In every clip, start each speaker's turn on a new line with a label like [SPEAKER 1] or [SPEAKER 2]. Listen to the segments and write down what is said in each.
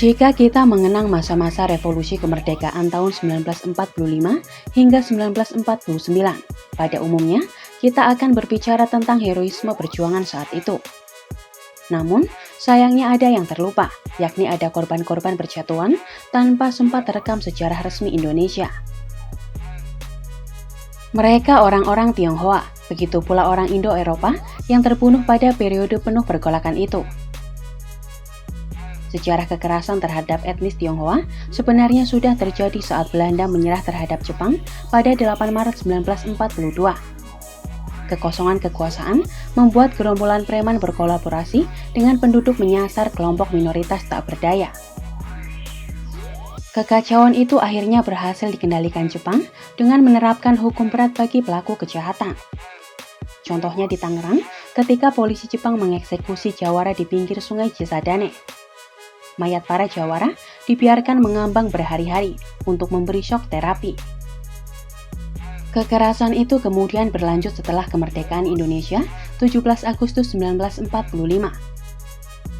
[SPEAKER 1] Jika kita mengenang masa-masa revolusi kemerdekaan tahun 1945 hingga 1949, pada umumnya kita akan berbicara tentang heroisme perjuangan saat itu. Namun, sayangnya ada yang terlupa, yakni ada korban-korban percatuan tanpa sempat terekam sejarah resmi Indonesia. Mereka orang-orang Tionghoa, begitu pula orang Indo-Eropa yang terbunuh pada periode penuh pergolakan itu. Sejarah kekerasan terhadap etnis Tionghoa sebenarnya sudah terjadi saat Belanda menyerah terhadap Jepang pada 8 Maret 1942. Kekosongan kekuasaan membuat gerombolan preman berkolaborasi dengan penduduk menyasar kelompok minoritas tak berdaya. Kekacauan itu akhirnya berhasil dikendalikan Jepang dengan menerapkan hukum berat bagi pelaku kejahatan. Contohnya di Tangerang, ketika polisi Jepang mengeksekusi jawara di pinggir sungai Cisadane. Mayat para jawara dibiarkan mengambang berhari-hari untuk memberi shock terapi. Kekerasan itu kemudian berlanjut setelah kemerdekaan Indonesia 17 Agustus 1945.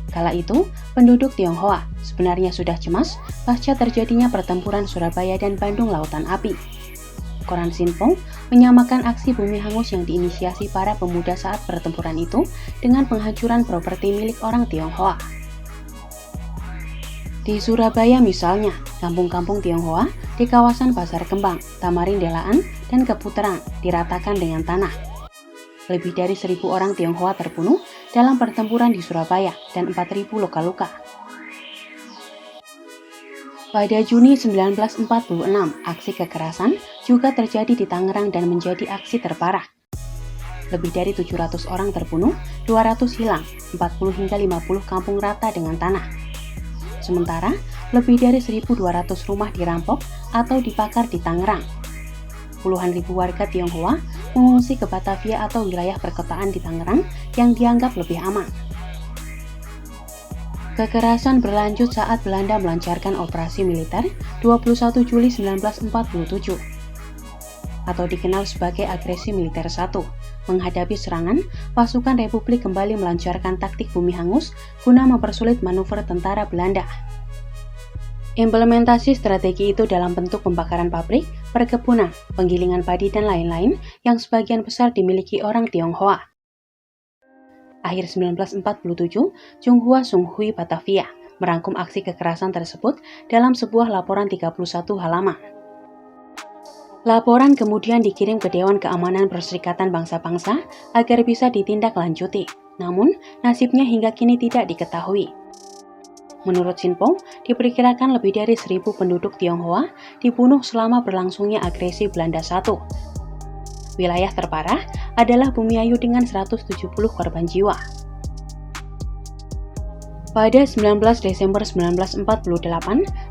[SPEAKER 1] Kala itu, penduduk Tionghoa sebenarnya sudah cemas pasca terjadinya pertempuran Surabaya dan Bandung Lautan Api. Koran Sinpo menyamakan aksi bumi hangus yang diinisiasi para pemuda saat pertempuran itu dengan penghancuran properti milik orang Tionghoa. Di Surabaya misalnya, kampung-kampung Tionghoa di kawasan Pasar Kembang, Tamarin Delaan, dan Keputeran diratakan dengan tanah. Lebih dari 1.000 orang Tionghoa terbunuh dalam pertempuran di Surabaya dan 4.000 luka-luka. Pada Juni 1946, aksi kekerasan juga terjadi di Tangerang dan menjadi aksi terparah. Lebih dari 700 orang terbunuh, 200 hilang, 40 hingga 50 kampung rata dengan tanah. Sementara, lebih dari 1.200 rumah dirampok atau dibakar di Tangerang. Puluhan ribu warga Tionghoa mengungsi ke Batavia atau wilayah perkotaan di Tangerang yang dianggap lebih aman. Kekerasan berlanjut saat Belanda melancarkan operasi militer 21 Juli 1947 atau dikenal sebagai agresi militer 1. Menghadapi serangan, pasukan Republik kembali melancarkan taktik bumi hangus guna mempersulit manuver tentara Belanda. Implementasi strategi itu dalam bentuk pembakaran pabrik, perkebunan, penggilingan padi, dan lain-lain yang sebagian besar dimiliki orang Tionghoa. Akhir 1947, Tsinghua Sunghui Batavia merangkum aksi kekerasan tersebut dalam sebuah laporan 31 halaman. Laporan kemudian dikirim ke Dewan Keamanan Perserikatan Bangsa-Bangsa agar bisa ditindaklanjuti, namun nasibnya hingga kini tidak diketahui. Menurut Sinpo, diperkirakan lebih dari 1.000 penduduk Tionghoa dibunuh selama berlangsungnya agresi Belanda I. Wilayah terparah adalah Bumiayu dengan 170 korban jiwa. Pada 19 Desember 1948,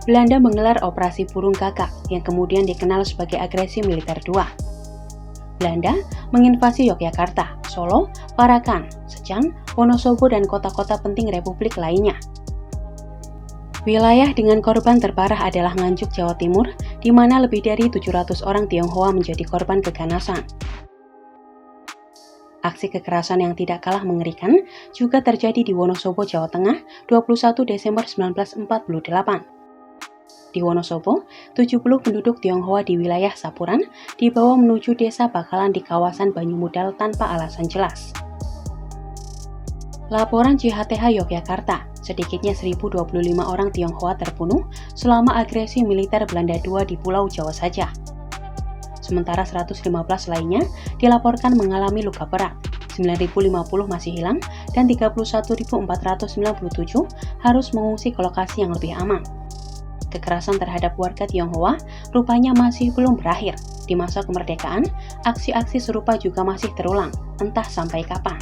[SPEAKER 1] Belanda menggelar Operasi Burung Gagak yang kemudian dikenal sebagai agresi militer 2. Belanda menginvasi Yogyakarta, Solo, Parakan, Secang, Wonosobo, dan kota-kota penting Republik lainnya. Wilayah dengan korban terparah adalah Nganjuk, Jawa Timur, di mana lebih dari 700 orang Tionghoa menjadi korban keganasan. Aksi kekerasan yang tidak kalah mengerikan juga terjadi di Wonosobo, Jawa Tengah, 21 Desember 1948. Di Wonosobo, 70 penduduk Tionghoa di wilayah Sapuran dibawa menuju desa Bakalan di kawasan Banyumudal tanpa alasan jelas. Laporan CHTH Yogyakarta, sedikitnya 1.025 orang Tionghoa terbunuh selama agresi militer Belanda II di Pulau Jawa saja. Sementara 115 lainnya dilaporkan mengalami luka berat, 9.050 masih hilang, dan 31.497 harus mengungsi ke lokasi yang lebih aman. Kekerasan terhadap warga Tionghoa rupanya masih belum berakhir. Di masa kemerdekaan, aksi-aksi serupa juga masih terulang, entah sampai kapan.